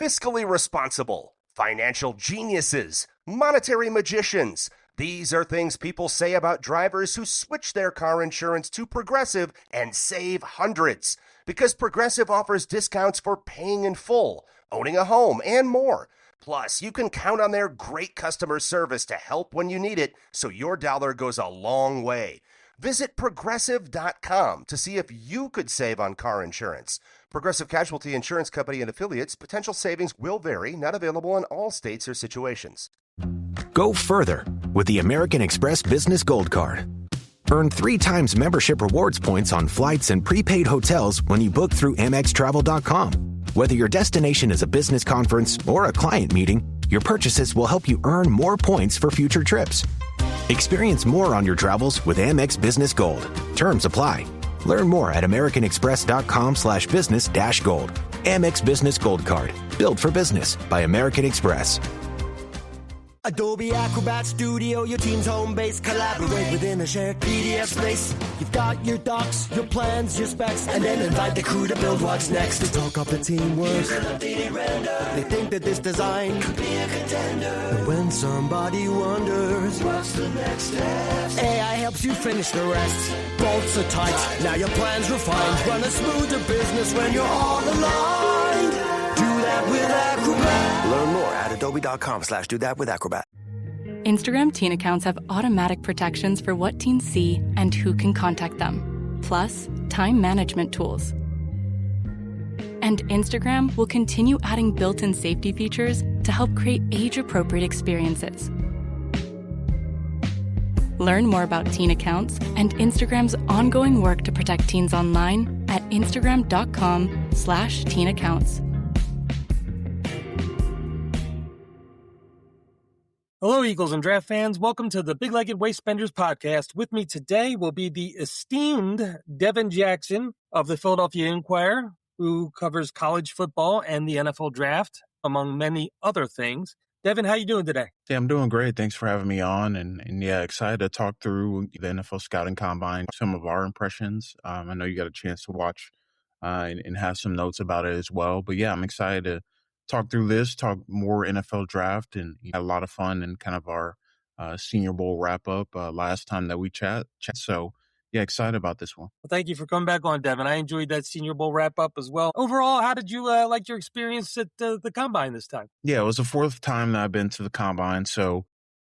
fiscally responsible, financial geniuses, monetary magicians. These are things people say about drivers who switch their car insurance to Progressive and save hundreds. Because Progressive offers discounts for paying in full, owning a home, and more. Plus, you can count on their great customer service to help when you need it, so your dollar goes a long way. Visit Progressive.com to see if you could save on car insurance. Progressive Casualty Insurance Company and Affiliates. Potential savings will vary. Not available in all states or situations. Go further with the American Express Business Gold Card. Earn 3 times membership rewards points on flights and prepaid hotels when you book through AmexTravel.com. Whether your destination is a business conference or a client meeting, your purchases will help you earn more points for future trips. Experience more on your travels with Amex Business Gold. Terms apply. Learn more at americanexpress.com/business-gold. Amex Business Gold Card. Built for business by American Express. Adobe Acrobat Studio, your team's home base. Collaborate within a shared PDF space. You've got your docs, your plans, your specs, and then invite the crew to build what's next. To talk up the teamwork. They think that this design could be a contender. And when somebody wonders what's the next step, AI helps you finish the rest. Bolts are tight, now your plan's refined. Run a smoother business when you're all aligned. Do that with Acrobat. Learn more at adobe.com/do-that-with-Acrobat. Instagram teen accounts have automatic protections for what teens see and who can contact them, plus time management tools. And Instagram will continue adding built-in safety features to help create age-appropriate experiences. Learn more about teen accounts and Instagram's ongoing work to protect teens online at instagram.com/teen accounts. Hello, Eagles and draft fans. Welcome to the Big-Legged Waist Spenders podcast. With me today will be the esteemed Devin Jackson of the Philadelphia Inquirer, who covers college football and the NFL draft, among many other things. Devin, how you doing today? Yeah, I'm doing great. Thanks for having me on. And yeah, excited to talk through the NFL Scouting Combine, some of our impressions. I know you got a chance to watch and have some notes about it as well. But yeah, I'm excited to talk through this, talk more NFL draft, and had a lot of fun in kind of our Senior Bowl wrap up last time that we chat. So yeah, excited about this one. Well, thank you for coming back on, Devin. I enjoyed that Senior Bowl wrap up as well. Overall, how did you like your experience at the Combine this time? Yeah, it was the 4th time that I've been to the Combine. So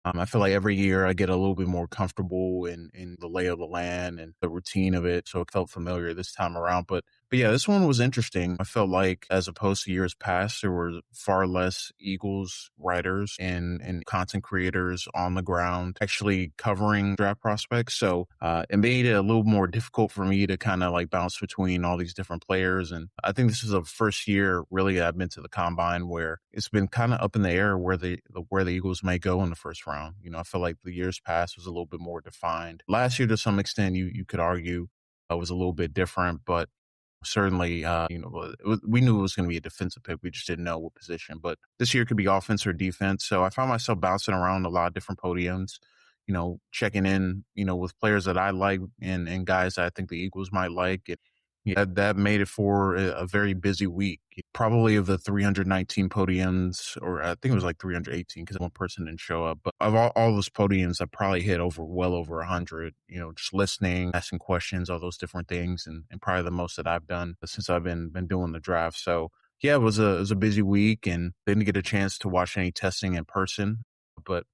I feel like every year I get a little bit more comfortable in the lay of the land and the routine of it. So it felt familiar this time around. But yeah, this one was interesting. I felt like as opposed to years past, there were far less Eagles writers and content creators on the ground actually covering draft prospects. So it made it a little more difficult for me to kind of like bounce between all these different players. And I think this is the first year really I've been to the Combine where it's been kind of up in the air where the Eagles may go in the first round. You know, I feel like the years past was a little bit more defined. Last year, to some extent, you could argue was a little bit different, but certainly, we knew it was going to be a defensive pick. We just didn't know what position. But this year could be offense or defense. So I found myself bouncing around a lot of different podiums, checking in, with players that I like and guys that I think the Eagles might like. That made it for a very busy week. Probably of the 319 podiums, or I think it was like 318 because one person didn't show up. But of all those podiums, I probably hit well over 100, just listening, asking questions, all those different things. And probably the most that I've done since I've been doing the draft. So yeah, it was a busy week and didn't get a chance to watch any testing in person, but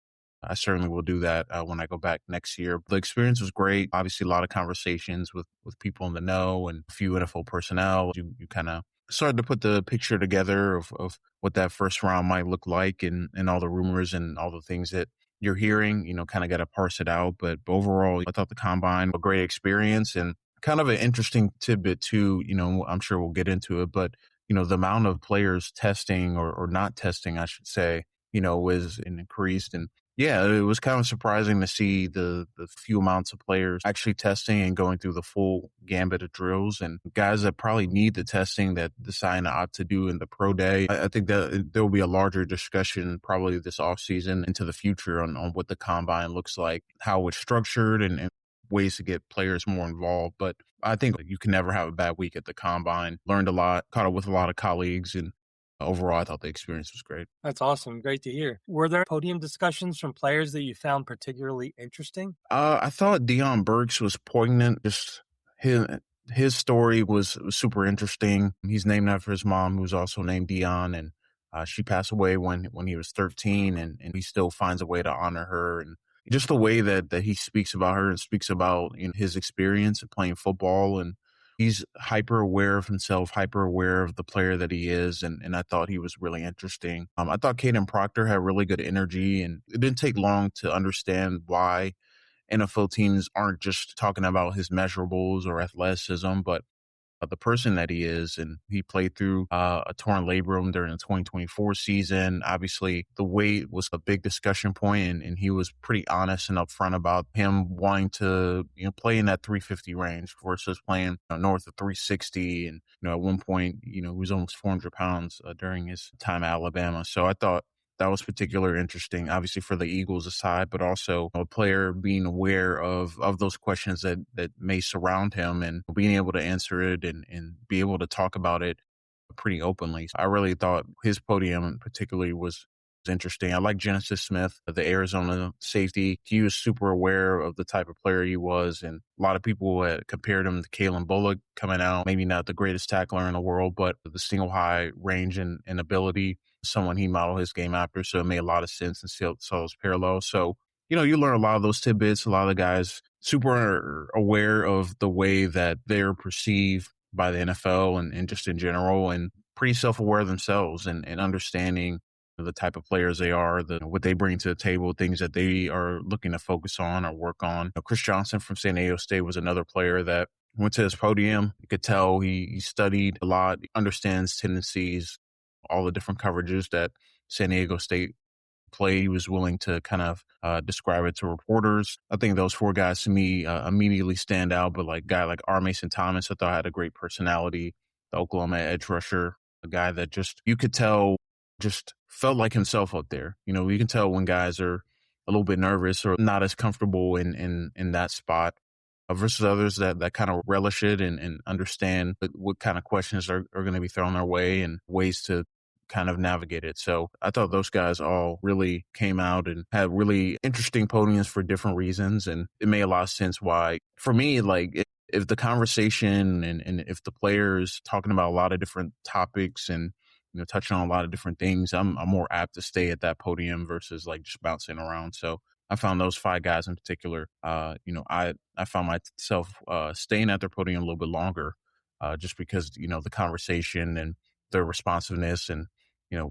I certainly will do that when I go back next year. The experience was great. Obviously, a lot of conversations with people in the know and a few NFL personnel. You kind of started to put the picture together of what that first round might look like and all the rumors and all the things that you're hearing, kind of got to parse it out. But overall, I thought the Combine was a great experience and kind of an interesting tidbit too. I'm sure we'll get into it, but, the amount of players testing or not testing, I should say, was increased. And yeah, it was kind of surprising to see the few amounts of players actually testing and going through the full gambit of drills and guys that probably need the testing that decide to opt to do in the pro day. I think that there will be a larger discussion probably this offseason into the future on what the Combine looks like, how it's structured and ways to get players more involved. But I think you can never have a bad week at the Combine. Learned a lot, caught up with a lot of colleagues and overall, I thought the experience was great. That's awesome. Great to hear. Were there podium discussions from players that you found particularly interesting? I thought Dion Burks was poignant. Just his story was super interesting. He's named after his mom, who's also named Dion, and she passed away when he was 13, and he still finds a way to honor her. And just the way that he speaks about her and speaks about his experience of playing football, and he's hyper aware of himself, hyper aware of the player that he is, and I thought he was really interesting. I thought Caden Proctor had really good energy, and it didn't take long to understand why NFL teams aren't just talking about his measurables or athleticism, but the person that he is. And he played through a torn labrum during the 2024 season. Obviously, the weight was a big discussion point, and he was pretty honest and upfront about him wanting to play in that 350 range versus playing north of 360. And at one point, he was almost 400 pounds during his time at Alabama. So I thought that was particularly interesting, obviously for the Eagles aside, but also a player being aware of those questions that may surround him and being able to answer it and be able to talk about it pretty openly. I really thought his podium particularly was interesting. I like Genesis Smith, the Arizona safety. He was super aware of the type of player he was, and a lot of people had compared him to Kalen Bullock coming out. Maybe not the greatest tackler in the world, but the single high range and ability, someone he modeled his game after, so it made a lot of sense and saw those parallels. So, you learn a lot of those tidbits. A lot of the guys super aware of the way that they're perceived by the NFL and just in general, and pretty self-aware themselves and understanding the type of players they are, what they bring to the table, things that they are looking to focus on or work on. Chris Johnson from San Diego State was another player that went to his podium. You could tell he studied a lot, understands tendencies, all the different coverages that San Diego State play. He was willing to kind of describe it to reporters. I think those four guys to me immediately stand out, but a guy like R. Mason Thomas, I thought had a great personality. The Oklahoma edge rusher, a guy that just, you could tell, just felt like himself out there. You can tell when guys are a little bit nervous or not as comfortable in that spot versus others that kind of relish it and understand what kind of questions are going to be thrown their way and ways to kind of navigate it. So I thought those guys all really came out and had really interesting podiums for different reasons. And it made a lot of sense why, for me, if the conversation and if the players talking about a lot of different topics and touching on a lot of different things, I'm more apt to stay at that podium versus just bouncing around. So I found those five guys in particular, I found myself staying at their podium a little bit longer just because, the conversation and their responsiveness and,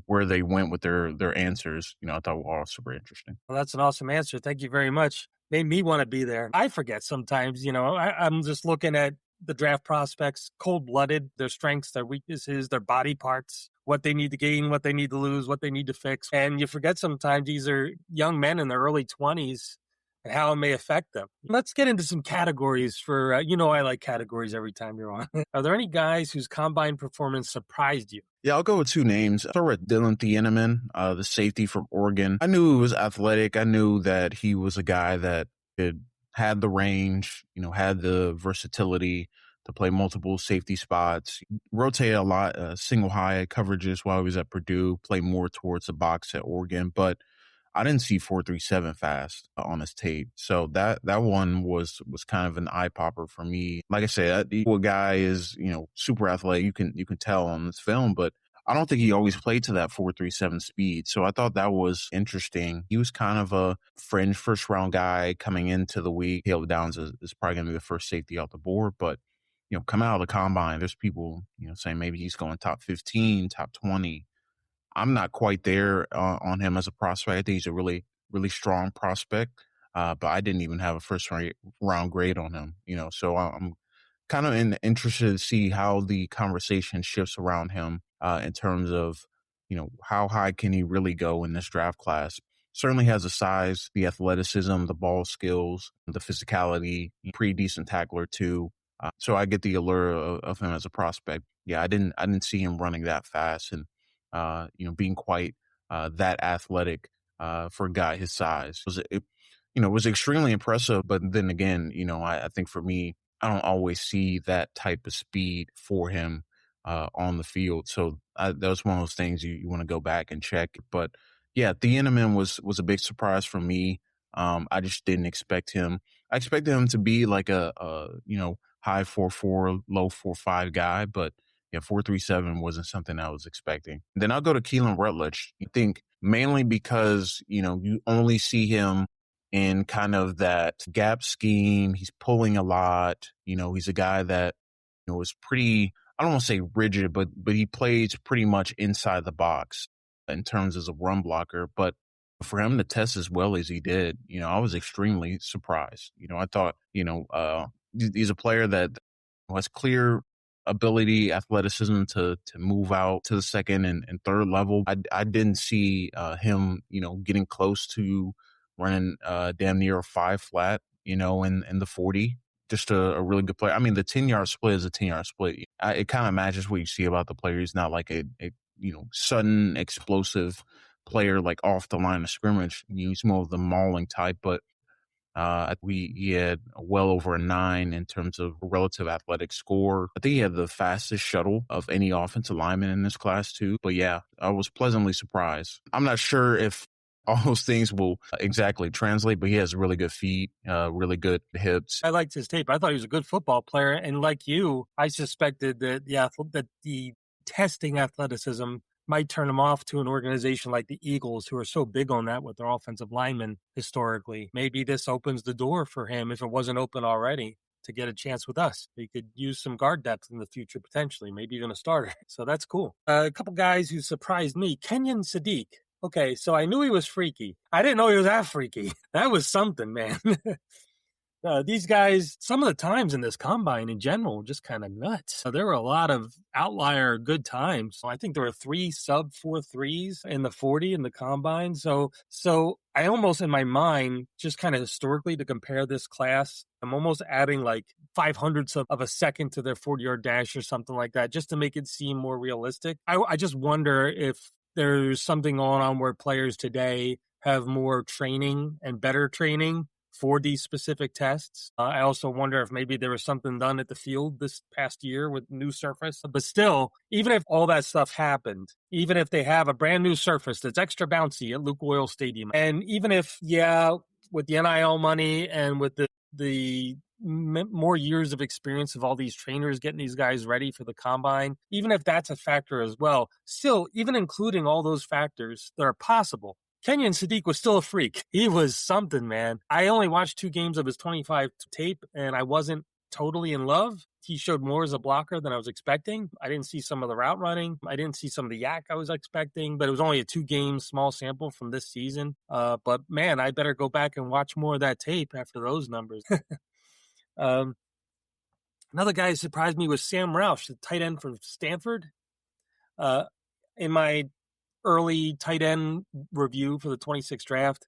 where they went with their answers, I thought were all super interesting. Well, that's an awesome answer. Thank you very much. Made me want to be there. I forget sometimes, I'm just looking at the draft prospects, cold-blooded, their strengths, their weaknesses, their body parts, what they need to gain, what they need to lose, what they need to fix. And you forget sometimes these are young men in their early 20s and how it may affect them. Let's get into some categories for, I like categories every time you're on. Are there any guys whose combine performance surprised you? Yeah, I'll go with two names. I'll start with Dylan Thieneman, the safety from Oregon. I knew he was athletic. I knew that he was a guy that had the range, had the versatility to play multiple safety spots, rotate a lot, single high coverages while he was at Purdue, play more towards the box at Oregon. But I didn't see 4.37 fast on his tape. So that one was kind of an eye popper for me. Like I said, the guy is, super athletic. You can tell on this film, but I don't think he always played to that 4.37 speed. So I thought that was interesting. He was kind of a fringe first round guy coming into the week. Caleb Downs is probably going to be the first safety off the board, but coming out of the combine, there's people, saying maybe he's going top 15, top 20. I'm not quite there on him as a prospect. I think he's a really, really strong prospect, but I didn't even have a first round grade on him, so I'm kind of interested to see how the conversation shifts around him in terms of, how high can he really go in this draft class. Certainly has the size, the athleticism, the ball skills, the physicality, pretty decent tackler too. So I get the allure of him as a prospect. Yeah, I didn't see him running that fast and, being quite that athletic for a guy his size. Was extremely impressive. But then again, I think for me, I don't always see that type of speed for him on the field. So that was one of those things you want to go back and check. But yeah, Thieneman was a big surprise for me. I just didn't expect him. I expected him to be like a high 4.4, low 4.5 guy, but yeah, 4.37 wasn't something I was expecting. Then I'll go to Keelan Rutledge. I think mainly because, you only see him in kind of that gap scheme. He's pulling a lot. He's a guy that, is pretty, I don't want to say rigid, but he plays pretty much inside the box in terms as a run blocker. But for him to test as well as he did, I was extremely surprised. I thought, he's a player that has clear ability, athleticism to move out to the second and third level. I didn't see him, getting close to running damn near a 5 flat, in the 40. Just a really good player. I mean, the 10-yard split is a 10-yard split. It kind of matches what you see about the player. He's not like a sudden explosive player like off the line of scrimmage. He's more of the mauling type, but he had well over a 9 in terms of relative athletic score. I think he had the fastest shuttle of any offensive lineman in this class too. But yeah, I was pleasantly surprised. I'm not sure if all those things will exactly translate, but he has really good feet, really good hips. I liked his tape. I thought he was a good football player. And like you, I suspected that the testing athleticism might turn him off to an organization like the Eagles, who are so big on that with their offensive linemen historically. Maybe this opens the door for him, if it wasn't open already, to get a chance with us. He could use some guard depth in the future, potentially, maybe even a starter. So that's cool. A couple guys who surprised me. Kenyon Sadiq. Okay, so I knew he was freaky. I didn't know he was that freaky. That was something, man. These guys, some of the times in this combine in general, just kind of nuts. There were a lot of outlier good times. I think there were 3 sub 4.3s in the 40 in the combine. So I almost, in my mind, just kind of historically to compare this class, I'm almost adding like 500ths of a second to their 40-yard dash or something like that, just to make it seem more realistic. I just wonder if there's something going on where players today have more training and better training for these specific tests. I also wonder if maybe there was something done at the field this past year with new surface. But still, even if all that stuff happened, even if they have a brand new surface that's extra bouncy at Luke Oil Stadium, and even if, with the NIL money and with the more years of experience of all these trainers getting these guys ready for the combine, even if that's a factor as well, still, even including all those factors that are possible, Kenyon Sadiq was still a freak. He was something, man. I only watched 2 games of his 25 tape, and I wasn't totally in love. He showed more as a blocker than I was expecting. I didn't see some of the route running. I didn't see some of the yak I was expecting, but it was only a 2-game small sample from this season. But man, I better go back and watch more of that tape after those numbers. Another guy who surprised me was Sam Roush, the tight end from Stanford. In my early tight end review for the 26th draft,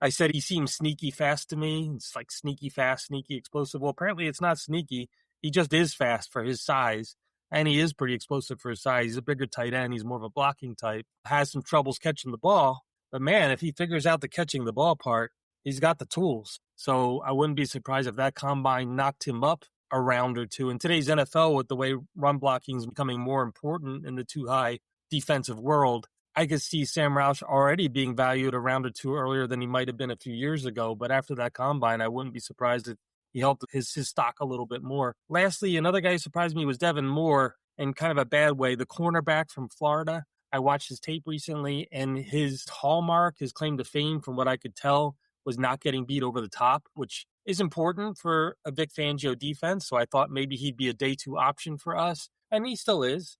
I said he seemed sneaky fast to me. It's like sneaky fast, sneaky explosive. Well, apparently it's not sneaky. He just is fast for his size, and he is pretty explosive for his size. He's a bigger tight end. He's more of a blocking type. Has some troubles catching the ball. But man, if he figures out the catching the ball part, he's got the tools. So I wouldn't be surprised if that combine knocked him up a round or 2. In today's NFL, with the way run blocking is becoming more important in the too high defensive world, I could see Sam Roush already being valued a round or 2 earlier than he might have been a few years ago. But after that combine, I wouldn't be surprised if he helped his stock a little bit more. Lastly, another guy who surprised me was Devin Moore, in kind of a bad way, the cornerback from Florida. I watched his tape recently, and his hallmark, his claim to fame, from what I could tell, was not getting beat over the top, which is important for a Vic Fangio defense. So I thought maybe he'd be a day 2 option for us, and he still is.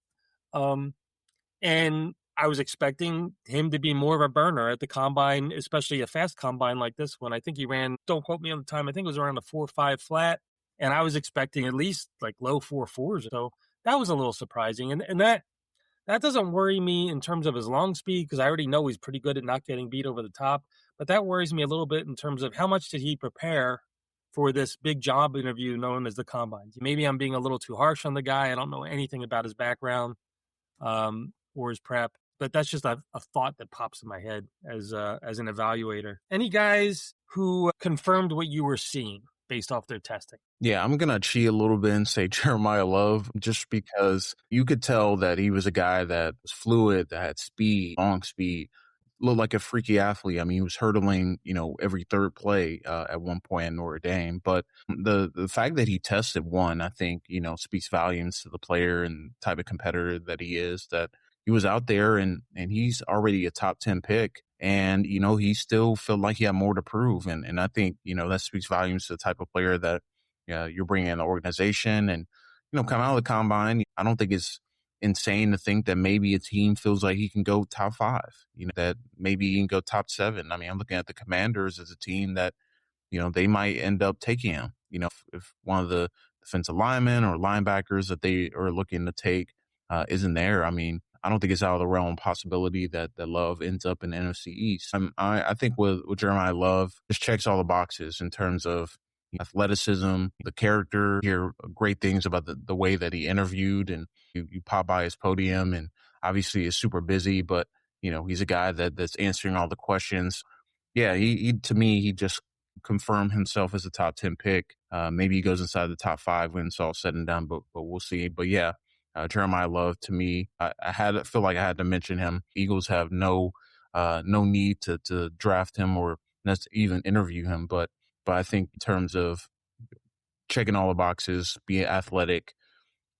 And I was expecting him to be more of a burner at the combine, especially a fast combine like this one. I think he ran, don't quote me on the time, I think it was around a 4.5 flat, and I was expecting at least like low 4.4s. So that was a little surprising. And that doesn't worry me in terms of his long speed, because I already know he's pretty good at not getting beat over the top. But that worries me a little bit in terms of how much did he prepare for this big job interview known as the combine. Maybe I'm being a little too harsh on the guy. I don't know anything about his background or his prep. But that's just a thought that pops in my head as an evaluator. Any guys who confirmed what you were seeing? based off their testing. Yeah, I'm going to cheat a little bit and say Jeremiah Love, just because you could tell that he was a guy that was fluid, that had speed, long speed, looked like a freaky athlete. I mean, he was hurdling, every third play at one point in Notre Dame. But the fact that he tested one, I think, speaks volumes to the player and type of competitor that he is, that he was out there and he's already a top 10 pick. And, he still felt like he had more to prove. And I think, that speaks volumes to the type of player that you're bringing in the organization. And, come out of the combine, I don't think it's insane to think that maybe a team feels like he can go top 5, that maybe he can go top 7. I mean, I'm looking at the Commanders as a team that, they might end up taking him, if one of the defensive linemen or linebackers that they are looking to take isn't there. I mean, I don't think it's out of the realm of possibility that Love ends up in the NFC East. I think with Jeremiah Love, just checks all the boxes in terms of athleticism, the character. Hear great things about the way that he interviewed, and you pop by his podium, and obviously is super busy, but he's a guy that's answering all the questions. Yeah, he to me, he just confirmed himself as a top 10 pick. Maybe he goes inside the top 5 when it's all said and done, but we'll see. But yeah, Jeremiah Love, to me, I feel like I had to mention him. Eagles have no need to draft him or even interview him, but I think in terms of checking all the boxes, being athletic,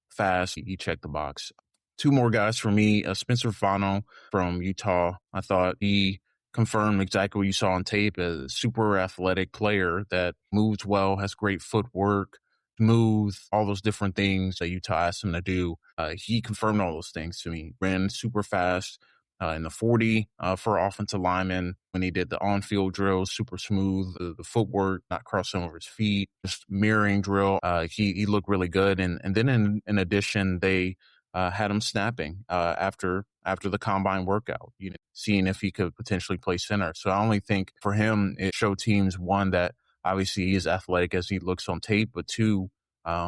fast, he checked the box. 2 more guys for me. Spencer Fano from Utah. I thought he confirmed exactly what you saw on tape, a super athletic player that moves well, has great footwork, smooth, all those different things that Utah asked him to do. He confirmed all those things to me. Ran super fast in the 40 for offensive lineman. When he did the on-field drills, super smooth, the footwork, not crossing over his feet, just mirroring drill. He looked really good. And then in addition, they had him snapping after the combine workout, seeing if he could potentially play center. So I only think for him, it showed teams, one, that obviously he is athletic as he looks on tape, but 2,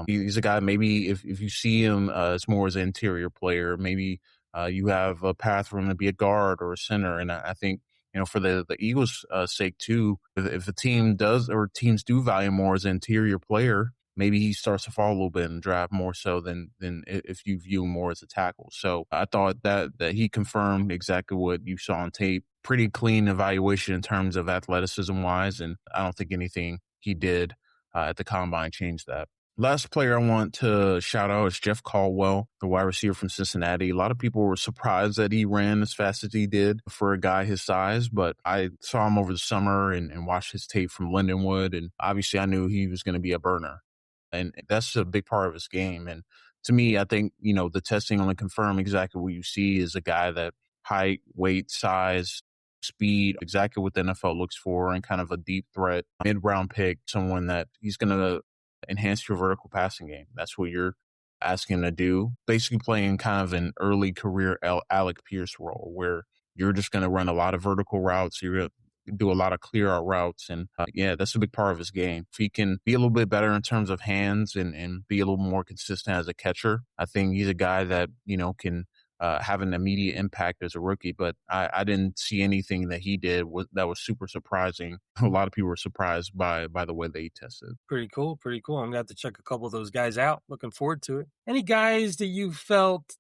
he's a guy, maybe if you see him as more as an interior player, maybe you have a path for him to be a guard or a center. And I think, for the Eagles' sake too, if a team does, or teams do value more as an interior player, maybe he starts to fall a little bit in the draft more so than if you view him more as a tackle. So I thought that he confirmed exactly what you saw on tape. Pretty clean evaluation in terms of athleticism wise. And I don't think anything he did at the combine changed that. Last player I want to shout out is Jeff Caldwell, the wide receiver from Cincinnati. A lot of people were surprised that he ran as fast as he did for a guy his size, but I saw him over the summer and watched his tape from Lindenwood, and obviously I knew he was going to be a burner. And that's a big part of his game. And to me, I think, the testing only confirmed exactly what you see is a guy that height, weight, size, speed, exactly what the NFL looks for, and kind of a deep threat, mid-round pick, someone that he's going to enhance your vertical passing game. That's what you're asking him to do. Basically playing kind of an early career Alec Pierce role, where you're just going to run a lot of vertical routes. You're going to do a lot of clear out routes. And that's a big part of his game. If he can be a little bit better in terms of hands and be a little more consistent as a catcher, I think he's a guy that, can have an immediate impact as a rookie. But I didn't see anything that he did that was super surprising. A lot of people were surprised by the way they tested. Pretty cool. I'm going to have to check a couple of those guys out. Looking forward to it. Any guys that you felt,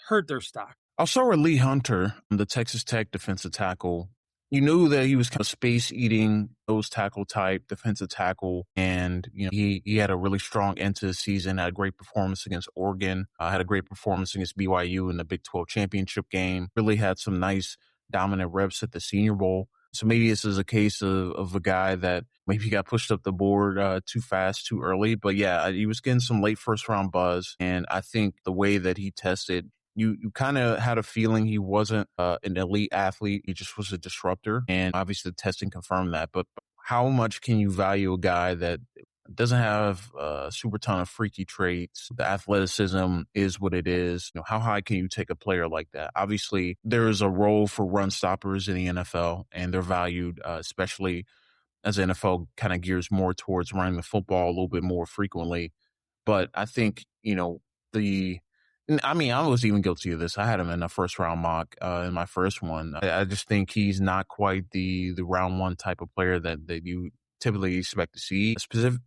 hurt their stock? I'll start with Lee Hunter, the Texas Tech defensive tackle. You knew that he was kind of space-eating, nose tackle type, defensive tackle, and he had a really strong end to the season, had a great performance against Oregon, had a great performance against BYU in the Big 12 championship game, really had some nice dominant reps at the Senior Bowl. So maybe this is a case of a guy that maybe got pushed up the board too fast, too early. But yeah, he was getting some late first-round buzz, and I think the way that he tested, you kind of had a feeling he wasn't an elite athlete. He just was a disruptor. And obviously the testing confirmed that. But how much can you value a guy that doesn't have a super ton of freaky traits? The athleticism is what it is. How high can you take a player like that? Obviously, there is a role for run stoppers in the NFL, and they're valued, especially as the NFL kind of gears more towards running the football a little bit more frequently. But I think, I was even guilty of this. I had him in a first-round mock in my first one. I just think he's not quite the round one type of player that you typically expect to see,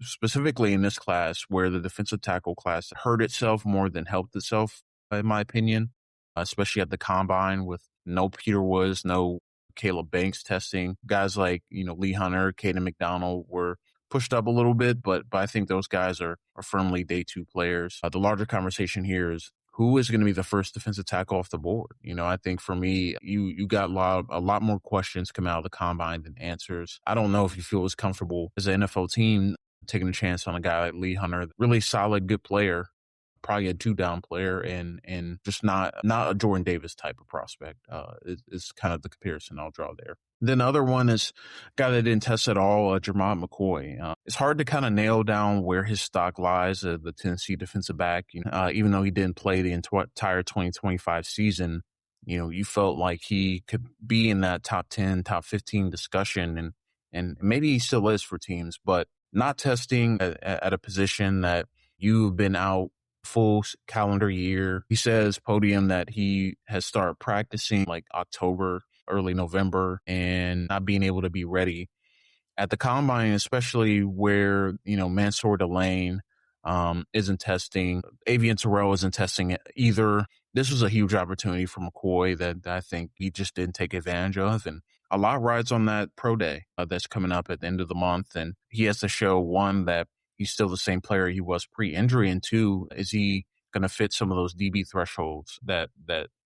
specifically in this class where the defensive tackle class hurt itself more than helped itself, in my opinion, especially at the combine with no Peter Woods, no Caleb Banks testing. Guys like, Lee Hunter, Caden McDonald were pushed up a little bit, but I think those guys are firmly day 2 players. The larger conversation here is who is going to be the first defensive tackle off the board. I think for me, you got a lot more questions come out of the combine than answers. I don't know if you feel as comfortable as an NFL team taking a chance on a guy like Lee Hunter, really solid, good player, probably a 2-down player, and just not a Jordan Davis type of prospect. Is kind of the comparison I'll draw there. Then the other one is a guy that didn't test at all, Jermont McCoy. It's hard to kind of nail down where his stock lies, the Tennessee defensive back. Even though he didn't play the entire 2025 season, you felt like he could be in that top 10, top 15 discussion, and maybe he still is for teams, but not testing at a position that you've been out full calendar year. He says podium that he has started practicing like October, early November, and not being able to be ready at the combine, especially where, Mansour Delane isn't testing. Avian Terrell isn't testing either. This was a huge opportunity for McCoy that I think he just didn't take advantage of. And a lot rides on that pro day that's coming up at the end of the month. And he has to show, one, that he's still the same player he was pre-injury, and 2, is he going to fit some of those DB thresholds that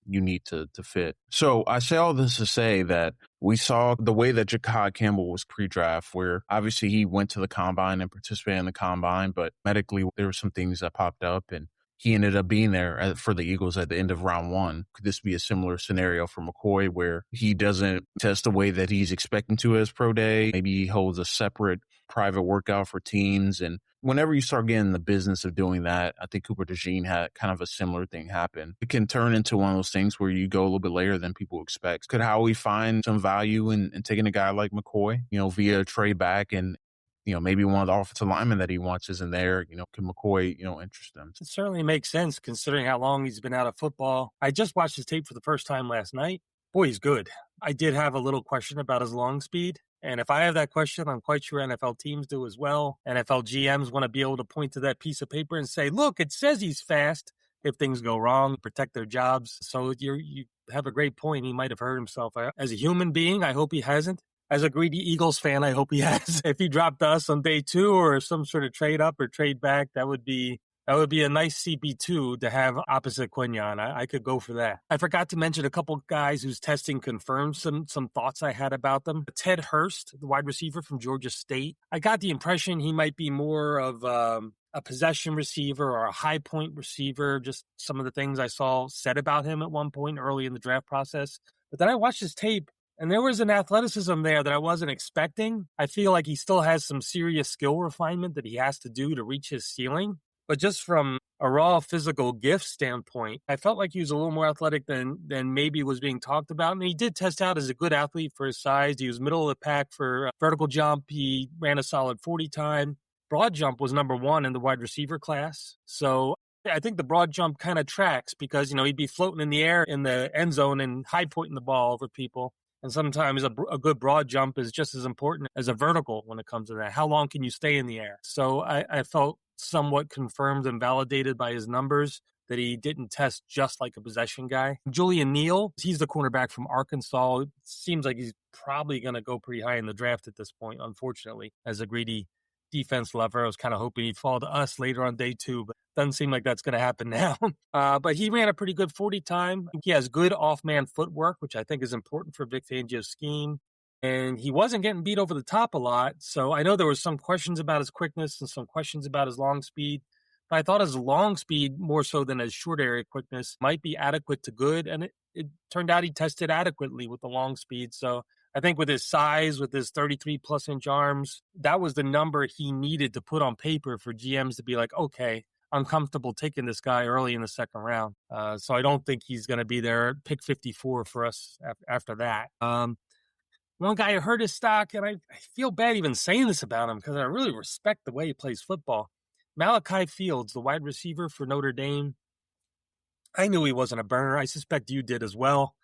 you need to fit. So I say all this to say that we saw the way that Jakad Campbell was pre-draft, where obviously he went to the combine and participated in the combine, but medically there were some things that popped up, and he ended up being there for the Eagles at the end of round 1. Could this be a similar scenario for McCoy where he doesn't test the way that he's expecting to as pro day? Maybe he holds a separate private workout for teams. And whenever you start getting the business of doing that, I think Cooper DeJean had kind of a similar thing happen. It can turn into one of those things where you go a little bit later than people expect. Could Howie find some value in taking a guy like McCoy, via a trade back, and maybe one of the offensive linemen that he wants isn't there? Can McCoy, interest him? It certainly makes sense considering how long he's been out of football. I just watched his tape for the first time last night. Boy, he's good. I did have a little question about his long speed. And if I have that question, I'm quite sure NFL teams do as well. NFL GMs want to be able to point to that piece of paper and say, look, it says he's fast. If things go wrong, protect their jobs. So you have a great point. He might have hurt himself. As a human being, I hope he hasn't. As a greedy Eagles fan, I hope he has. If he dropped us on day 2 or some sort of trade up or trade back, that would be a nice CP2 to have opposite Quinyon. I could go for that. I forgot to mention a couple guys whose testing confirmed some thoughts I had about them. Ted Hurst, the wide receiver from Georgia State. I got the impression he might be more of a possession receiver or a high point receiver, just some of the things I saw said about him at one point early in the draft process. But then I watched his tape, and there was an athleticism there that I wasn't expecting. I feel like he still has some serious skill refinement that he has to do to reach his ceiling. But just from a raw physical gift standpoint, I felt like he was a little more athletic than maybe was being talked about. And he did test out as a good athlete for his size. He was middle of the pack for vertical jump. He ran a solid 40 time. Broad jump was number 1 in the wide receiver class. So I think the broad jump kind of tracks because, he'd be floating in the air in the end zone and high pointing the ball over people. And sometimes a good broad jump is just as important as a vertical when it comes to that. How long can you stay in the air? So I felt somewhat confirmed and validated by his numbers that he didn't test just like a possession guy. Julian Neal, he's the cornerback from Arkansas. It seems like he's probably going to go pretty high in the draft at this point, unfortunately. As a greedy defense lover, I was kind of hoping he'd fall to us later on day 2, but doesn't seem like that's going to happen now. But he ran a pretty good 40 time. He has good off-man footwork, which I think is important for Vic Fangio's scheme. And he wasn't getting beat over the top a lot. So I know there was some questions about his quickness and some questions about his long speed. But I thought his long speed, more so than his short area quickness, might be adequate to good. And it turned out he tested adequately with the long speed. So I think with his size, with his 33-plus inch arms, that was the number he needed to put on paper for GMs to be like, okay, I'm comfortable taking this guy early in the second round. So I don't think he's going to be there at pick 54 for us after that. One guy who hurt his stock, and I feel bad even saying this about him because I really respect the way he plays football. Malachi Fields, the wide receiver for Notre Dame. I knew he wasn't a burner. I suspect you did as well.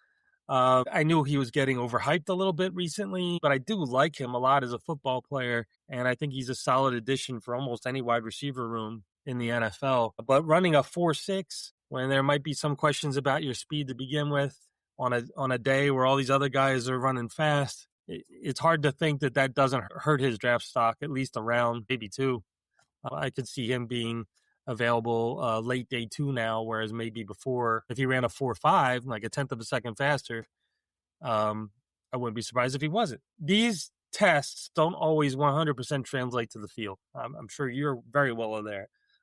I knew he was getting overhyped a little bit recently, but I do like him a lot as a football player, and I think he's a solid addition for almost any wide receiver room in the NFL. But running a 4.6 when there might be some questions about your speed to begin with on a day where all these other guys are running fast, it's hard to think that doesn't hurt his draft stock, at least a round, maybe two. I could see him being available late day 2 now, whereas maybe before, if he ran a 4.5, like a tenth of a second faster, I wouldn't be surprised if he wasn't. These tests don't always 100% translate to the field. I'm sure you're very well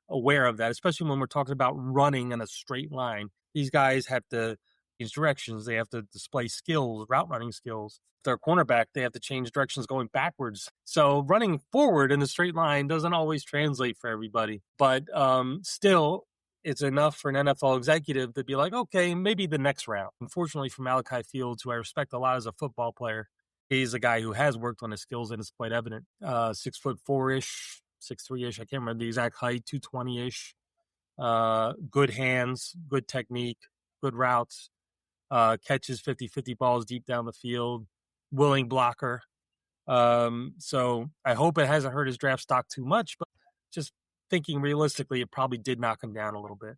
aware of that, especially when we're talking about running in a straight line. These guys have to change directions. They have to display skills, route running skills. If they're a cornerback, they have to change directions going backwards. So running forward in a straight line doesn't always translate for everybody. But still, it's enough for an NFL executive to be like, okay, maybe the next round. Unfortunately for Malachi Fields, who I respect a lot as a football player, he's a guy who has worked on his skills and it's quite evident. 6'4"-ish, 6'3"-ish. I can't remember the exact height, 220-ish. Good hands, good technique, good routes, catches 50-50 balls deep down the field, willing blocker. So I hope it hasn't hurt his draft stock too much, but just thinking realistically, it probably did knock him down a little bit.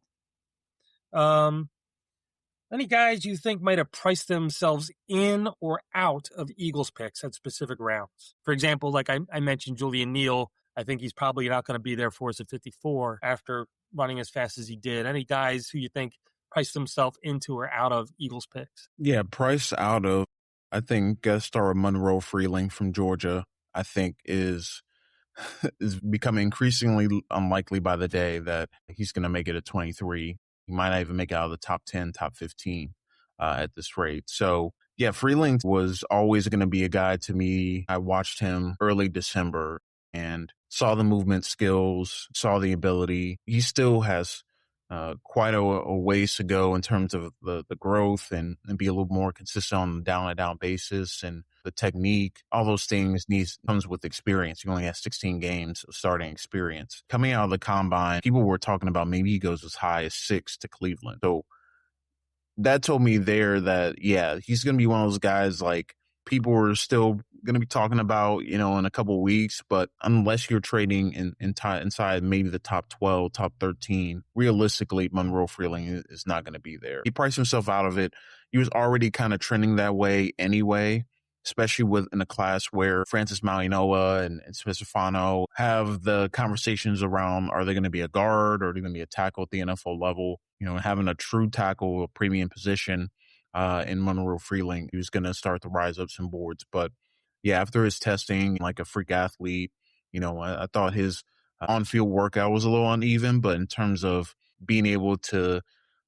Any guys you think might have priced themselves in or out of Eagles picks at specific rounds? For example, like I mentioned, Julian Neal, I think he's probably not going to be there for us at 54 after running as fast as he did. Any guys who you think priced themselves into or out of Eagles picks? Yeah, price out of, I think guest star Monroe Freeling from Georgia, I think is becoming increasingly unlikely by the day that he's going to make it at 23. He might not even make it out of the top 10, top 15 at this rate. So, yeah, Freeling was always going to be a guy to me. I watched him early December and saw the movement skills, saw the ability. He still has quite a ways to go in terms of the growth and be a little more consistent on a down-to-down basis, and the technique, all those things comes with experience. You only have 16 games of starting experience. Coming out of the combine, people were talking about maybe he goes as high as 6 to Cleveland. So that told me there that, yeah, he's going to be one of those guys like people are still going to be talking about, in a couple of weeks, but unless you're trading inside maybe the top 12, top 13, realistically, Monroe Freeling is not going to be there. He priced himself out of it. He was already kind of trending that way anyway, especially in a class where Francis Malinoa and Stefano have the conversations around, are they going to be a guard or are they going to be a tackle at the NFL level? Having a true tackle, a premium position in Monroe Freeling, who's going to start to rise up some boards. But yeah, after his testing, like a freak athlete, I thought his on-field workout was a little uneven, but in terms of being able to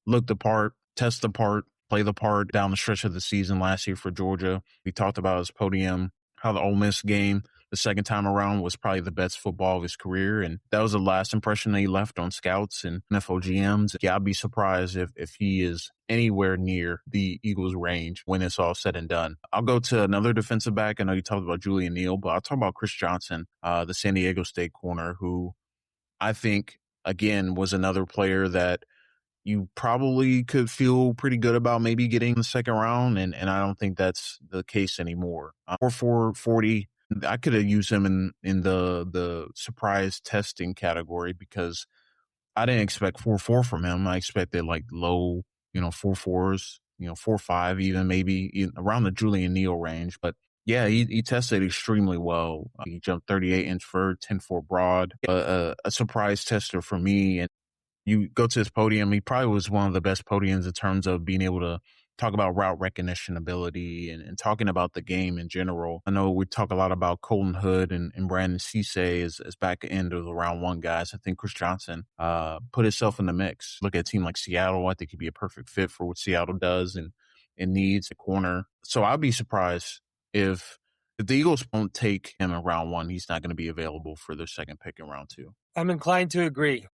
look the part, test the part, play the part down the stretch of the season last year for Georgia. We talked about his podium, how the Ole Miss game the second time around was probably the best football of his career. And that was the last impression that he left on scouts and NFL GMs. Yeah, I'd be surprised if he is anywhere near the Eagles' range when it's all said and done. I'll go to another defensive back. I know you talked about Julian Neal, but I'll talk about Chris Johnson, the San Diego State corner, who I think, again, was another player that you probably could feel pretty good about maybe getting the second round, and I don't think that's the case anymore. 4.40, I could have used him in the surprise testing category because I didn't expect 4.4 from him. I expected like low, 4.4s, 4.5 even maybe around the Julian Neal range. But yeah, he tested extremely well. He jumped 38-inch vert, 10.4 broad, a surprise tester for me. And you go to his podium, he probably was one of the best podiums in terms of being able to talk about route recognition ability and talking about the game in general. I know we talk a lot about Colton Hood and Brandon Cisse as back end of the round one guys. I think Chris Johnson put himself in the mix. Look at a team like Seattle. I think he'd be a perfect fit for what Seattle does and needs a corner. So I'd be surprised if the Eagles won't take him in round one, he's not going to be available for their second pick in round two. I'm inclined to agree.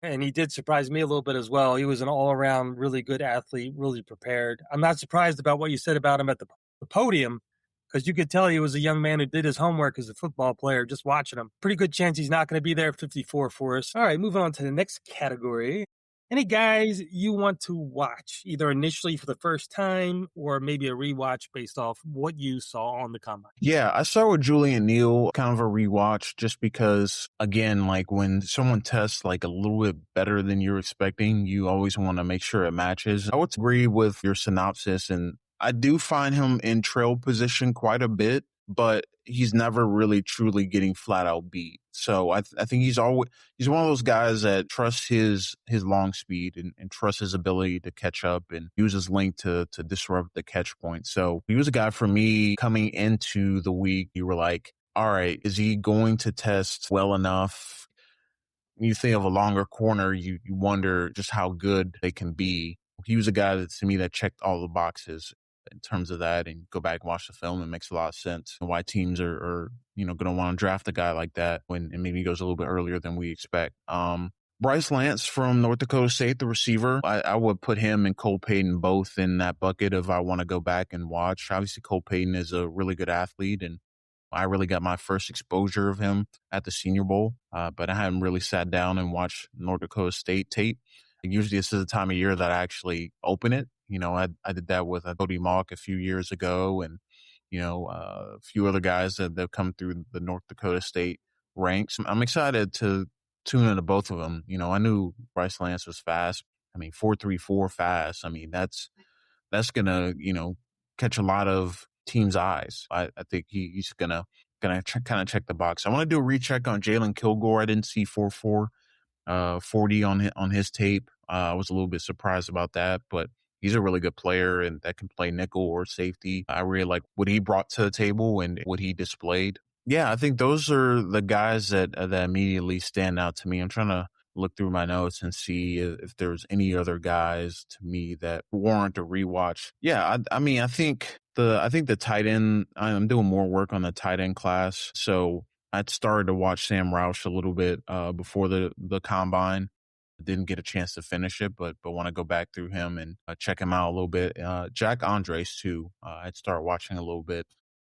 And he did surprise me a little bit as well. He was an all-around really good athlete, really prepared. I'm not surprised about what you said about him at the podium, because you could tell he was a young man who did his homework as a football player, just watching him. Pretty good chance he's not going to be there at 54 for us. All right, moving on to the next category. Any guys you want to watch, either initially for the first time or maybe a rewatch based off what you saw on the combine? Yeah, I start with Julian Neal, kind of a rewatch, just because, again, like when someone tests like a little bit better than you're expecting, you always want to make sure it matches. I would agree with your synopsis, and I do find him in trail position quite a bit, but he's never really truly getting flat out beat. So I think he's one of those guys that trusts his long speed and trusts his ability to catch up and use his length to disrupt the catch point. So he was a guy for me coming into the week. You were like, all right, is he going to test well enough? When you think of a longer corner, you wonder just how good they can be. He was a guy that, to me, that checked all the boxes in terms of that, and go back and watch the film. It makes a lot of sense and why teams are going to want to draft a guy like that when and maybe he goes a little bit earlier than we expect. Bryce Lance from North Dakota State, the receiver, I would put him and Cole Payton both in that bucket if I want to go back and watch. Obviously, Cole Payton is a really good athlete, and I really got my first exposure of him at the Senior Bowl, but I haven't really sat down and watched North Dakota State tape. Usually this is the time of year that I actually open it. I did that with Cody Mock a few years ago, and, a few other guys that have come through the North Dakota State ranks. I'm excited to tune into both of them. I knew Bryce Lance was fast. 4.34 fast. That's going to, catch a lot of teams' eyes. I think he's going to kind of check the box. I want to do a recheck on Jalen Kilgore. I didn't see 4.4, 40 on his tape. I was a little bit surprised about that, but he's a really good player and that can play nickel or safety. I really like what he brought to the table and what he displayed. Yeah, I think those are the guys that immediately stand out to me. I'm trying to look through my notes and see if there's any other guys to me that warrant a rewatch. Yeah, I think the tight end, I'm doing more work on the tight end class. So I'd started to watch Sam Roush a little bit before the combine. Didn't get a chance to finish it, but want to go back through him and check him out a little bit. Jack Andres too. I'd start watching a little bit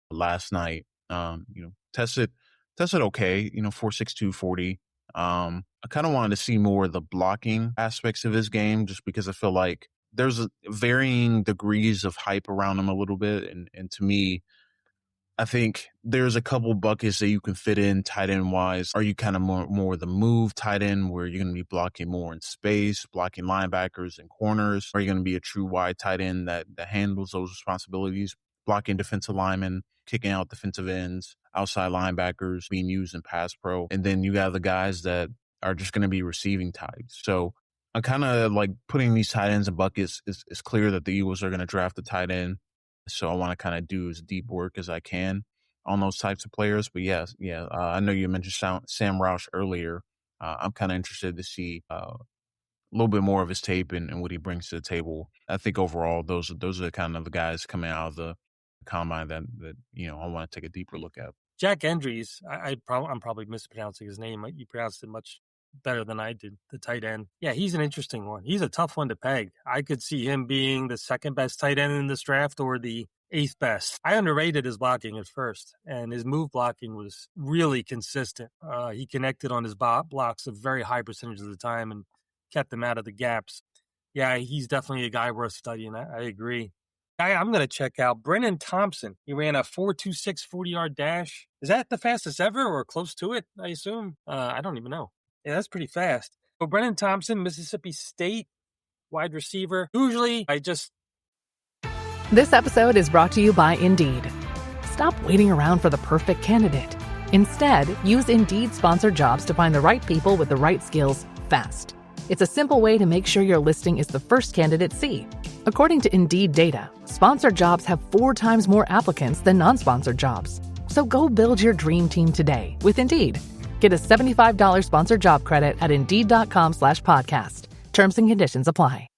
last night. Tested okay. 4.62 40. I kind of wanted to see more of the blocking aspects of his game, just because I feel like there's varying degrees of hype around him a little bit, and to me, I think there's a couple buckets that you can fit in tight end wise. Are you kind of more the move tight end where you're going to be blocking more in space, blocking linebackers and corners? Are you going to be a true wide tight end that handles those responsibilities, blocking defensive linemen, kicking out defensive ends, outside linebackers, being used in pass pro? And then you got the guys that are just going to be receiving types. So I'm kind of like putting these tight ends in buckets. It's clear that the Eagles are going to draft a tight end. So I want to kind of do as deep work as I can on those types of players. But yeah. I know you mentioned Sam Roush earlier. I'm kind of interested to see a little bit more of his tape and what he brings to the table. I think overall, those are kind of the guys coming out of the combine that I want to take a deeper look at. Jack Andrews, I'm probably mispronouncing his name. You pronounced it much better than I did, the tight end. Yeah, he's an interesting one. He's a tough one to peg. I could see him being the second best tight end in this draft or the eighth best. I underrated his blocking at first, and his move blocking was really consistent. He connected on his blocks a very high percentage of the time and kept them out of the gaps. Yeah, he's definitely a guy worth studying. I agree. I'm going to check out Brennan Thompson. He ran a 4.26 40-yard dash. Is that the fastest ever or close to it, I assume? I don't even know. Yeah, that's pretty fast. So Brennan Thompson, Mississippi State wide receiver. Usually This episode is brought to you by Indeed. Stop waiting around for the perfect candidate. Instead, use Indeed sponsored jobs to find the right people with the right skills fast. It's a simple way to make sure your listing is the first candidates see. According to Indeed data, sponsored jobs have 4 times more applicants than non-sponsored jobs. So go build your dream team today with Indeed. Get a $75 sponsored job credit at Indeed.com/podcast. Terms and conditions apply.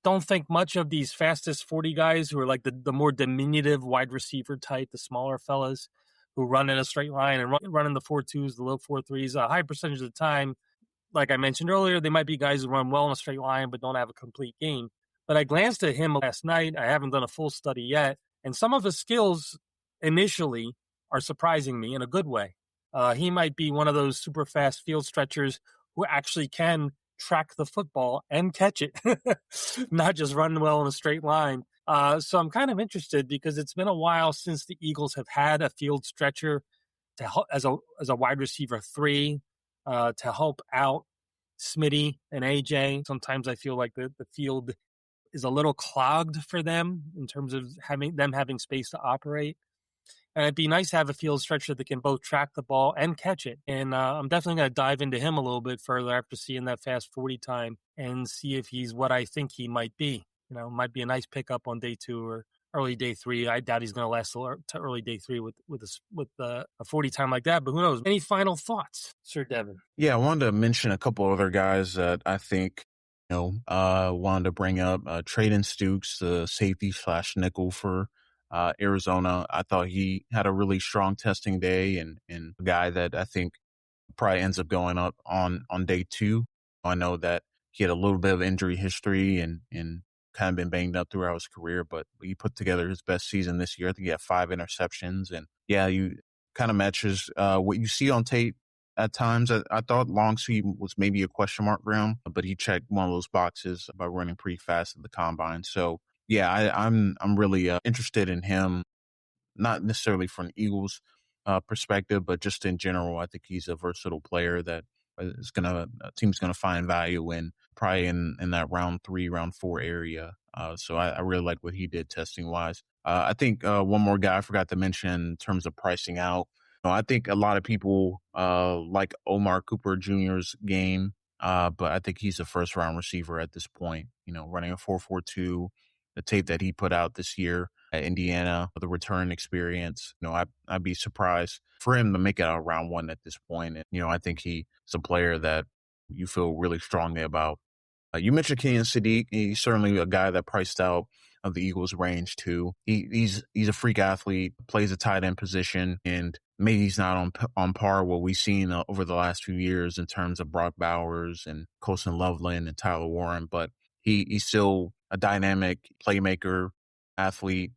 Don't think much of these fastest 40 guys who are like the more diminutive wide receiver type, the smaller fellas who run in a straight line and run in the 4.2s, the low 4.3s. A high percentage of the time, like I mentioned earlier, they might be guys who run well in a straight line but don't have a complete game. But I glanced at him last night. I haven't done a full study yet. And some of his skills initially are surprising me in a good way. He might be one of those super fast field stretchers who actually can track the football and catch it, not just run well in a straight line. So I'm kind of interested because it's been a while since the Eagles have had a field stretcher to help as a wide receiver 3 to help out Smitty and AJ. Sometimes I feel like the field is a little clogged for them in terms of having space to operate. And it'd be nice to have a field stretcher that can both track the ball and catch it. And I'm definitely going to dive into him a little bit further after seeing that fast 40 time and see if he's what I think he might be. Might be a nice pickup on day 2 or early day 3. I doubt he's going to last to early day 3 with a 40 time like that. But who knows? Any final thoughts, Sir Devin? Yeah, I wanted to mention a couple other guys that I think wanted to bring up. Traden Stukes, the safety / nickel for Arizona. I thought he had a really strong testing day and a guy that I think probably ends up going up on day 2. I know that he had a little bit of injury history and kind of been banged up throughout his career, but he put together his best season this year. I think he had 5 interceptions. And yeah, you kind of matches what you see on tape at times. I thought long speed was maybe a question mark for him, but he checked one of those boxes by running pretty fast at the combine. So yeah, I'm really interested in him, not necessarily from an Eagles perspective, but just in general. I think he's a versatile player that team's gonna find value in, probably in that round 3, round 4 area. So I really like what he did testing wise. I think one more guy I forgot to mention in terms of pricing out. I think a lot of people like Omar Cooper Jr.'s game, but I think he's a first round receiver at this point. Running a 4.42, the tape that he put out this year at Indiana, the return experience. I'd be surprised for him to make it out round 1 at this point. And, I think he's a player that you feel really strongly about. You mentioned Kenyon Sadiq. He's certainly a guy that priced out of the Eagles range too. He's a freak athlete, plays a tight end position, and maybe he's not on par what we've seen over the last few years in terms of Brock Bowers and Colson Loveland and Tyler Warren, but he's still a dynamic playmaker, athlete.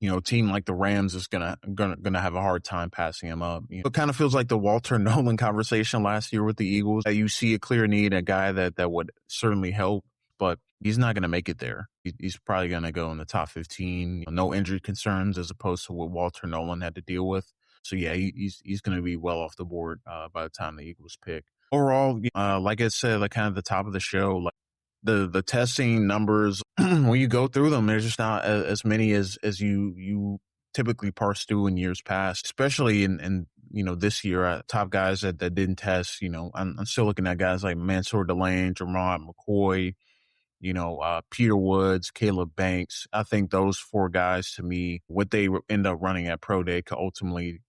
A team like the Rams is gonna have a hard time passing him up. It kind of feels like the Walter Nolan conversation last year with the Eagles. You see a clear need, a guy that would certainly help, but he's not gonna make it there. He's probably gonna go in the top 15. No injury concerns as opposed to what Walter Nolan had to deal with. So yeah, he's gonna be well off the board by the time the Eagles pick. Overall, like I said, like kind of the top of the show, like the testing numbers, when you go through them, there's just not as many as you typically parse through in years past, especially in this year. Top guys that didn't test, I'm still looking at guys like Mansour Delane, Jermont McCoy, Peter Woods, Caleb Banks. I think those 4 guys, to me, what they end up running at Pro Day could ultimately,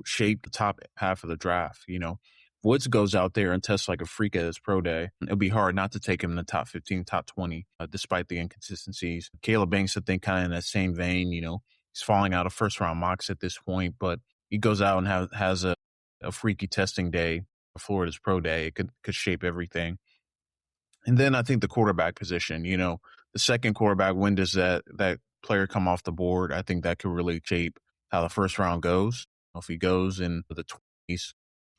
shape the top half of the draft. Woods goes out there and tests like a freak at his Pro Day, it'll be hard not to take him in the top 15, top 20, despite the inconsistencies. Caleb Banks, I think, kind of in that same vein. He's falling out of first-round mocks at this point, but he goes out and has a freaky testing day before his Pro Day. It could shape everything. And then I think the quarterback position, the second quarterback, when does that player come off the board? I think that could really shape how the first round goes. If he goes in the 20s,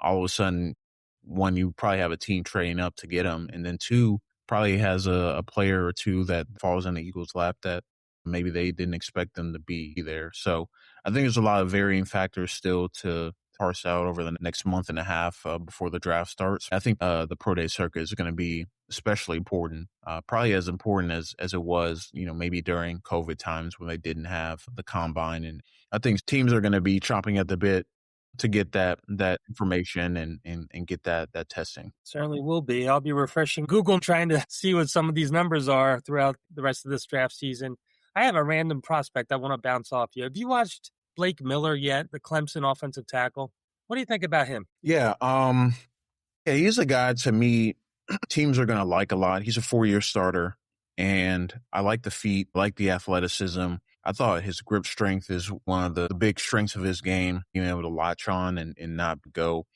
all of a sudden, 1, you probably have a team trading up to get him. And then 2, probably has a player or 2 that falls in the Eagles' lap that maybe they didn't expect them to be there. So I think there's a lot of varying factors still to parse out over the next month and a half before the draft starts. I think the Pro Day circuit is going to be especially important, probably as important as it was, maybe during COVID times when they didn't have the combine. And I think teams are going to be chomping at the bit to get that information and get that testing. Certainly will be. I'll be refreshing Google trying to see what some of these numbers are throughout the rest of this draft season. I have a random prospect I want to bounce off you. Have you watched Blake Miller yet, the Clemson offensive tackle? What do you think about him? Yeah, he's a guy to me teams are going to like a lot. He's a 4-year starter, and I like the feet, I like the athleticism. I thought his grip strength is one of the big strengths of his game, being able to latch on and not go.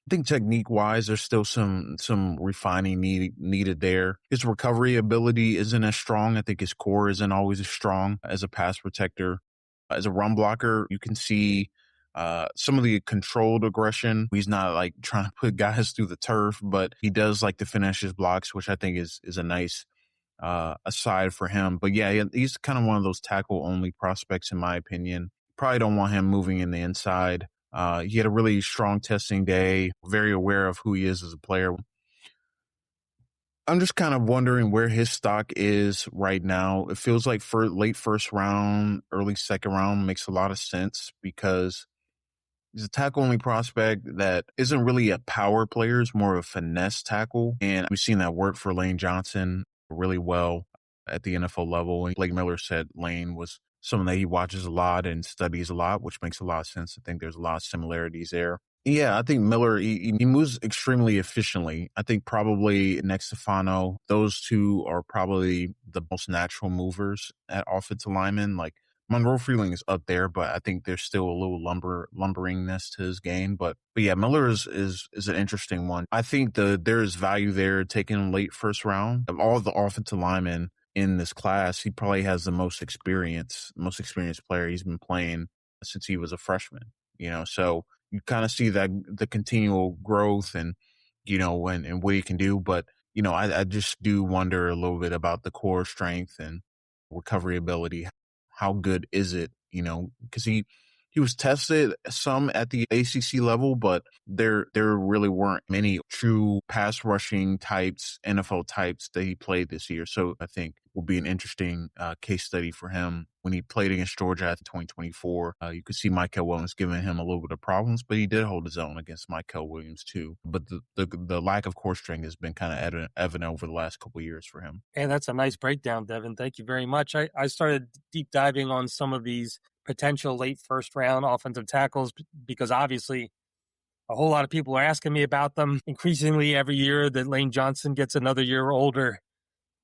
I think technique-wise, there's still some refining needed there. His recovery ability isn't as strong. I think his core isn't always as strong as a pass protector. As a run blocker, you can see Some of the controlled aggression, he's not like trying to put guys through the turf, but he does like to finish his blocks, which I think is a nice aside for him. But yeah, he's kind of one of those tackle only prospects in my opinion. Probably don't want him moving in the inside. He had a really strong testing day, very aware of who he is as a player. I'm just kind of wondering where his stock is right now. It feels like for late first round, early second round makes a lot of sense because he's a tackle only prospect that isn't really a power player, it's more of a finesse tackle. And we've seen that work for Lane Johnson really well at the NFL level. And Blake Miller said Lane was someone that he watches a lot and studies a lot, which makes a lot of sense. I think there's a lot of similarities there. Yeah, I think Miller, he moves extremely efficiently. I think probably next to Fano, those two are probably the most natural movers at offensive linemen. Like Monroe Freeling is up there, but I think there's still a little lumberingness to his game. But yeah, Miller is an interesting one. I think there is value there taking him late first round. Of all the offensive linemen in this class, he probably has the most experienced player. He's been playing since he was a freshman, so you kind of see that the continual growth and, and what he can do. But, I just do wonder a little bit about the core strength and recovery ability. How good is it? Because he was tested some at the ACC level, but there really weren't many true pass rushing types, NFL types that he played this year. So I think will be an interesting case study for him when he played against Georgia at 2024. You could see Michael Williams giving him a little bit of problems, but he did hold his own against Michael Williams too. But the lack of core strength has been kind of evident over the last couple of years for him. And that's a nice breakdown, Devin. Thank you very much. I started deep diving on some of these potential late first round offensive tackles because obviously a whole lot of people are asking me about them. Increasingly every year that Lane Johnson gets another year older,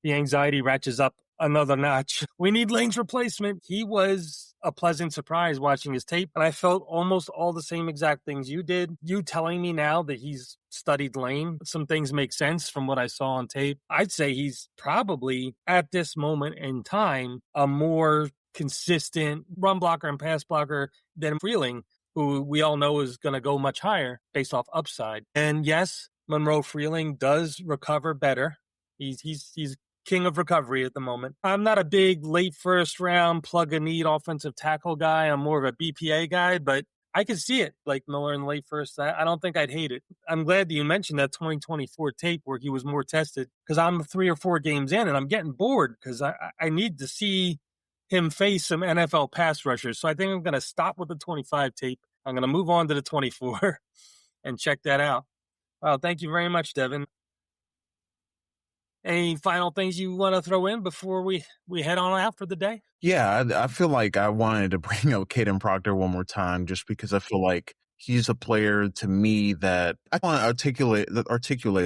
the anxiety ratchets up another notch. We need Lane's replacement. He was a pleasant surprise watching his tape, and I felt almost all the same exact things you did. You telling me now that he's studied Lane, some things make sense from what I saw on tape. I'd say he's probably, at this moment in time, a more consistent run blocker and pass blocker than Freeling, who we all know is going to go much higher based off upside. And yes, Monroe Freeling does recover better. He's king of recovery at the moment. I'm not a big late first round plug and need offensive tackle guy. I'm more of a BPA guy, but I could see it like Miller in the late first. I don't think I'd hate it. I'm glad that you mentioned that 2024 tape where he was more tested because I'm 3 or 4 games in and I'm getting bored because I need to see him face some NFL pass rushers. So I think I'm going to stop with the 25 tape. I'm going to move on to the 24 and check that out. Well, thank you very much, Devin. Any final things you want to throw in before we head on out for the day? Yeah, I feel like I wanted to bring up Caden Proctor one more time just because I feel like he's a player to me that I want to articulate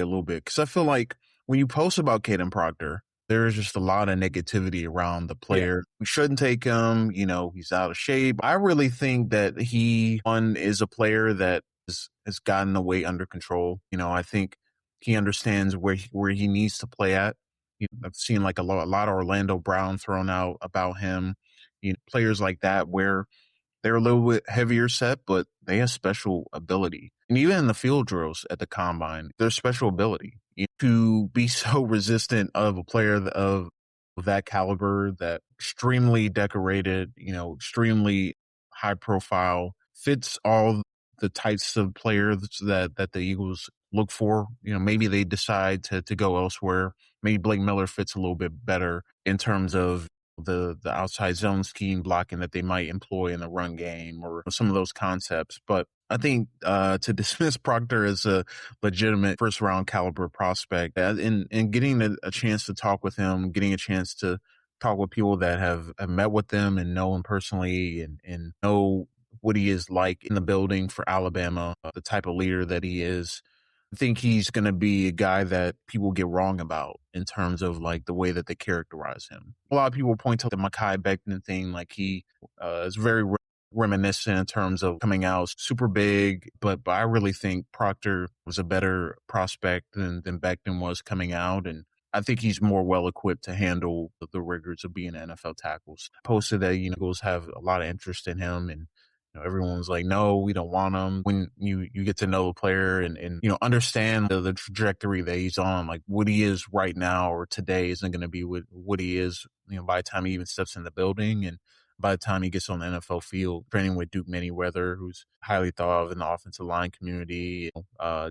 a little bit because I feel like when you post about Caden Proctor, there is just a lot of negativity around the player. Yeah. We shouldn't take him. He's out of shape. I really think that he, is a player that has gotten the weight under control. I think he understands where he needs to play at. I've seen like a lot of Orlando Brown thrown out about him. Players like that where they're a little bit heavier set, but they have special ability. And even in the field drills at the combine, there's special ability to be so resistant of a player of that caliber, that extremely decorated, extremely high profile, fits all the types of players that the Eagles look for. Maybe they decide to go elsewhere. Maybe Blake Miller fits a little bit better in terms of the outside zone scheme blocking that they might employ in the run game or some of those concepts. But I think to dismiss Proctor as a legitimate first round caliber prospect and getting a chance to talk with him, getting a chance to talk with people that have met with them and know him personally and know what he is like in the building for Alabama, the type of leader that he is. I think he's going to be a guy that people get wrong about in terms of like the way that they characterize him. A lot of people point to the Mekhi Becton thing, like he is very reminiscent in terms of coming out super big, but I really think Proctor was a better prospect than Becton was coming out, and I think he's more well equipped to handle the rigors of being an NFL tackles. Posted that Eagles have a lot of interest in him, and Everyone's like, no, we don't want him. When you get to know the player and understand the trajectory that he's on, like what he is right now or today isn't going to be what he is, by the time he even steps in the building and by the time he gets on the NFL field, training with Duke Manyweather, who's highly thought of in the offensive line community.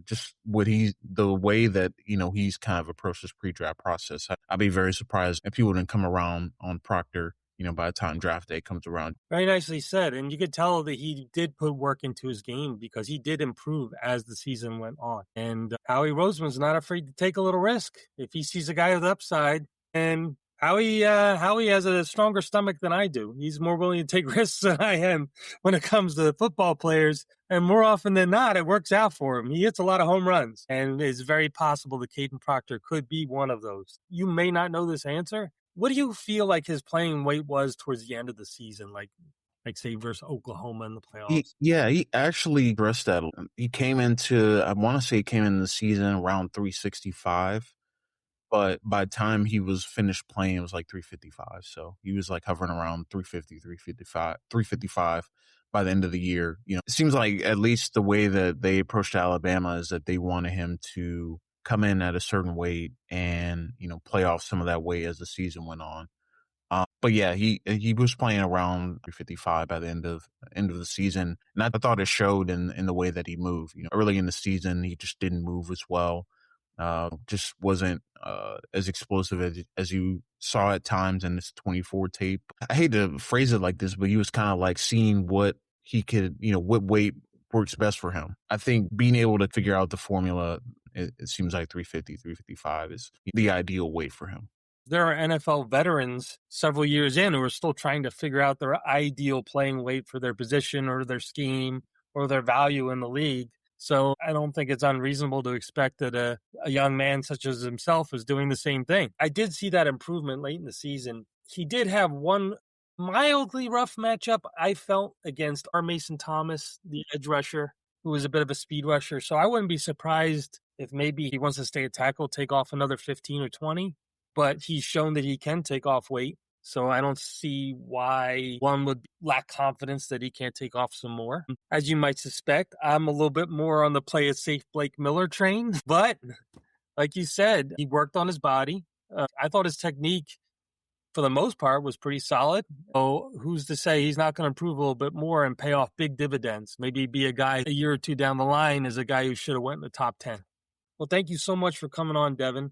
Just the way that, he's kind of approached this pre-draft process. I'd be very surprised if people didn't come around on Proctor, by the time draft day comes around. Very nicely said. And you could tell that he did put work into his game because he did improve as the season went on. And Howie Roseman's not afraid to take a little risk. If he sees a guy with upside, and Howie has a stronger stomach than I do. He's more willing to take risks than I am when it comes to football players. And more often than not, it works out for him. He hits a lot of home runs. And it's very possible that Caden Proctor could be one of those. You may not know this answer. What do you feel like his playing weight was towards the end of the season, like say versus Oklahoma in the playoffs? He actually addressed that. He came into, I want to say he came into the season around 365, but by the time he was finished playing, it was like 355. So he was like hovering around 350, 355 by the end of the year. It seems like at least the way that they approached Alabama is that they wanted him to come in at a certain weight and, play off some of that weight as the season went on. But yeah, he was playing around 355 by the end of the season. And I thought it showed in the way that he moved. Early in the season, he just didn't move as well. Just wasn't as explosive as you saw at times in this 24 tape. I hate to phrase it like this, but he was kind of like seeing what he could, what weight works best for him. I think being able to figure out the formula, it seems like 350, 355 is the ideal weight for him. There are NFL veterans several years in who are still trying to figure out their ideal playing weight for their position or their scheme or their value in the league. So I don't think it's unreasonable to expect that a young man such as himself is doing the same thing. I did see that improvement late in the season. He did have one mildly rough matchup, I felt, against our Mason Thomas, the edge rusher, who was a bit of a speed rusher. So I wouldn't be surprised if maybe he wants to stay at tackle, take off another 15 or 20. But he's shown that he can take off weight. So I don't see why one would lack confidence that he can't take off some more. As you might suspect, I'm a little bit more on the play it safe Blake Miller train. But like you said, he worked on his body. I thought his technique, for the most part, was pretty solid. So who's to say he's not going to improve a little bit more and pay off big dividends? Maybe be a guy a year or two down the line as a guy who should have went in the top 10. Well, thank you so much for coming on, Devin.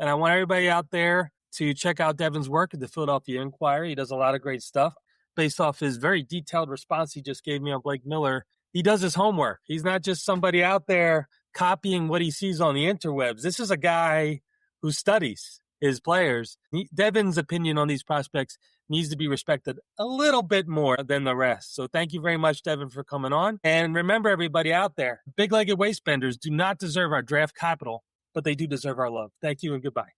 And I want everybody out there to check out Devin's work at the Philadelphia Inquirer. He does a lot of great stuff. Based off his very detailed response he just gave me on Blake Miller, he does his homework. He's not just somebody out there copying what he sees on the interwebs. This is a guy who studies his players. Devin's opinion on these prospects needs to be respected a little bit more than the rest. So thank you very much, Devin, for coming on. And remember, everybody out there, big-legged waistbenders do not deserve our draft capital, but they do deserve our love. Thank you and goodbye.